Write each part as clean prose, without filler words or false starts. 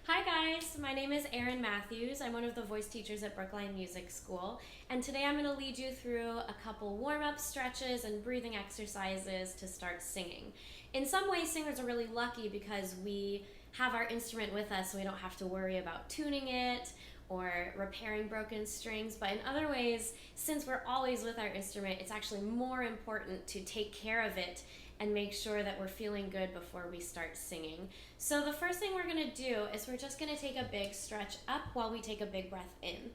Hi guys, my name is Erin Matthews. I'm one of the voice teachers at Brookline Music School, and today I'm going to lead you through a couple warm-up stretches and breathing exercises to start singing. In some ways, singers are really lucky because we have our instrument with us, so we don't have to worry about tuning it or repairing broken strings, but in other ways, since we're always with our instrument, it's actually more important to take care of it and make sure that we're feeling good before we start singing. So the first thing we're gonna do is we're just gonna take a big stretch up while we take a big breath in.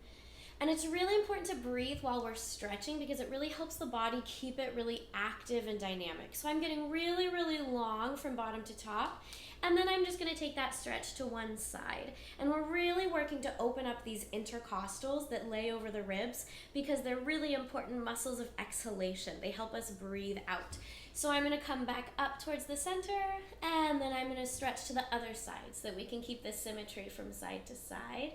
And it's really important to breathe while we're stretching because it really helps the body keep it really active and dynamic. So I'm getting really, really long from bottom to top, and then I'm just gonna take that stretch to one side. And we're really working to open up these intercostals that lay over the ribs because they're really important muscles of exhalation. They help us breathe out. So I'm gonna come back up towards the center, and then I'm gonna stretch to the other side so that we can keep this symmetry from side to side.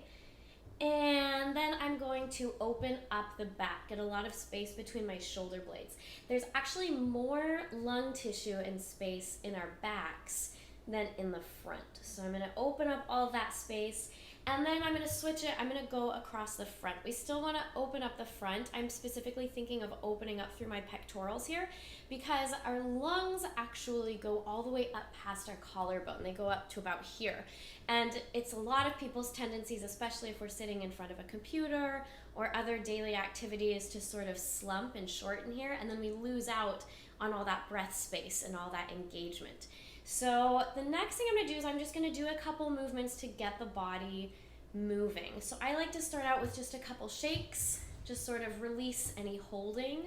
And then I'm going to open up the back, get a lot of space between my shoulder blades. There's actually more lung tissue and space in our backs than in the front. So I'm gonna open up all that space, and then I'm gonna switch it. I'm gonna go across the front. We still wanna open up the front. I'm specifically thinking of opening up through my pectorals here because our lungs actually go all the way up past our collarbone. They go up to about here. And it's a lot of people's tendencies, especially if we're sitting in front of a computer or other daily activities, to sort of slump and shorten here, and then we lose out on all that breath space and all that engagement. So the next thing I'm gonna do is I'm just gonna do a couple movements to get the body moving. So I like to start out with just a couple shakes, just sort of release any holding.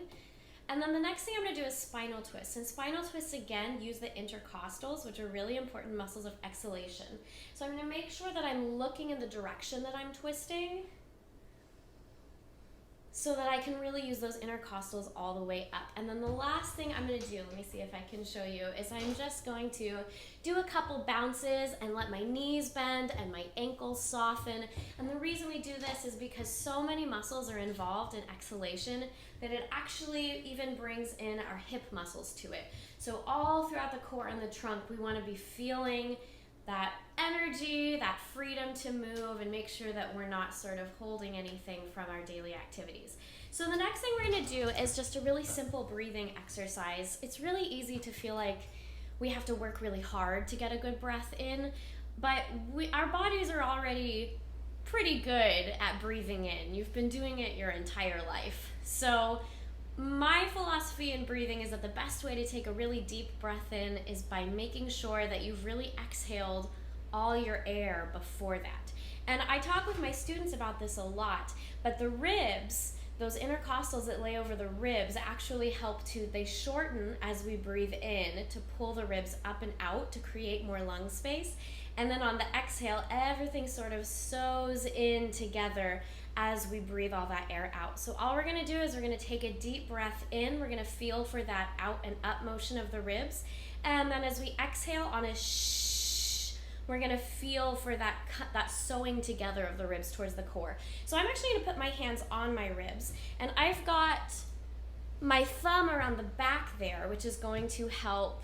And then the next thing I'm gonna do is spinal twists. And spinal twists, again, use the intercostals, which are really important muscles of exhalation. So I'm gonna make sure that I'm looking in the direction that I'm twisting so that I can really use those intercostals all the way up. And then the last thing I'm gonna do, let me see if I can show you, is I'm just going to do a couple bounces and let my knees bend and my ankles soften. And the reason we do this is because so many muscles are involved in exhalation that it actually even brings in our hip muscles to it. So all throughout the core and the trunk, we wanna be feeling that energy, that freedom to move, and make sure that we're not sort of holding anything from our daily activities. So the next thing we're gonna do is just a really simple breathing exercise. It's really easy to feel like we have to work really hard to get a good breath in, but our bodies are already pretty good at breathing in. You've been doing it your entire life. So my philosophy in breathing is that the best way to take a really deep breath in is by making sure that you've really exhaled all your air before that. And I talk with my students about this a lot, but the ribs, those intercostals that lay over the ribs, actually they shorten as we breathe in to pull the ribs up and out to create more lung space. And then on the exhale, everything sort of sews in together as we breathe all that air out. So all we're gonna do is we're gonna take a deep breath in, we're gonna feel for that out and up motion of the ribs, and then as we exhale on a shh, we're gonna feel for that sewing together of the ribs towards the core. So I'm actually gonna put my hands on my ribs, and I've got my thumb around the back there, which is going to help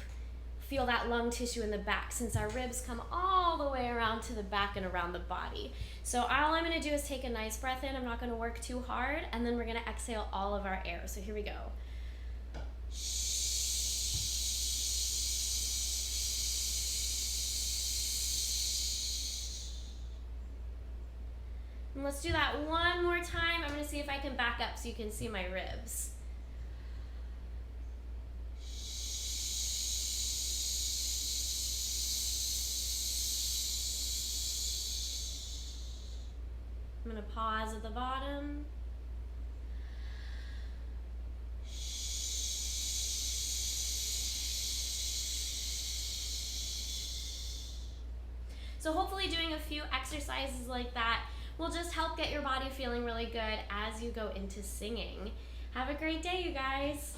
feel that lung tissue in the back since our ribs come all the way around to the back and around the body. So all I'm gonna do is take a nice breath in, I'm not gonna work too hard, and then we're gonna exhale all of our air. So here we go. And let's do that one more time. I'm gonna see if I can back up so you can see my ribs. I'm gonna pause at the bottom. So hopefully doing a few exercises like that will just help get your body feeling really good as you go into singing. Have a great day, you guys.